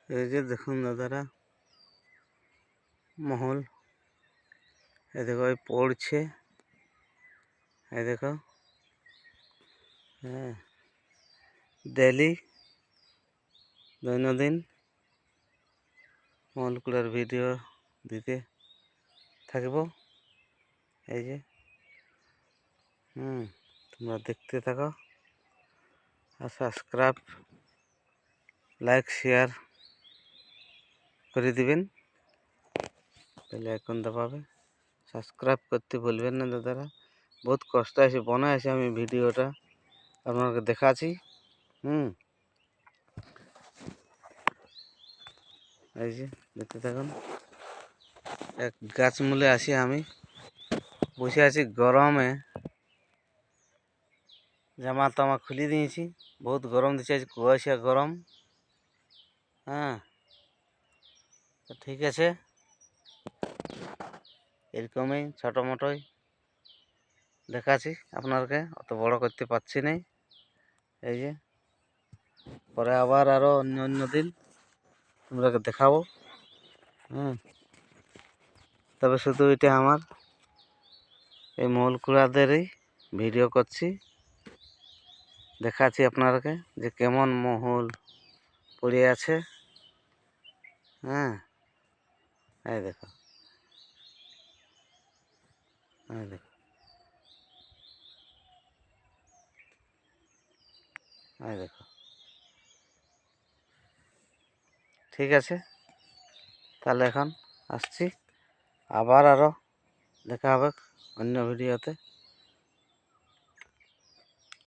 এই যে দেখুন দাদারা, মহল এ দেখো পড়ছে, এ দেখো। হ্যাঁ, ডেলি দৈনন্দিন মহলগুলোর ভিডিও দিতে থাকব। এই যে তোমরা দেখতে থাকো আর সাবস্ক্রাইব, লাইক, শেয়ার করে দিবেন, বেল আইকন দবাবে। সাবস্ক্রাইব করতে ভুলবেন না দাদারা। বহুত কষ্ট আছে বনে আছে, আমি ভিডিওটা আপনাকে দেখাচ্ছি। এই যে দেখতে থাকুন। এক গাছ মূলে আসি, আমি বসে আছি গরমে, জামা তামা খুলে দিয়েছি। বহুত গরম দিচ্ছে আজ, কুয়াশা গরম। হ্যাঁ, তো ঠিক আছে, এরকমই ছোটো মোটোই দেখাচ্ছি আপনাকে, অত বড় করতে পারছি না। এই যে পরে আবার আরও অন্য দিন তোমরাকে দেখাবো। তবে শুধু এটা আমার এই মহলকুড়াদেরই ভিডিও করছি, দেখাচ্ছি আপনাকে যে কেমন মহল পড়ে আছে। এই দেখো, এই দেখো, এই দেখো। ঠিক আছে, তাহলে এখন আসছি, আবার আরও দেখা হবে অন্য ভিডিওতে।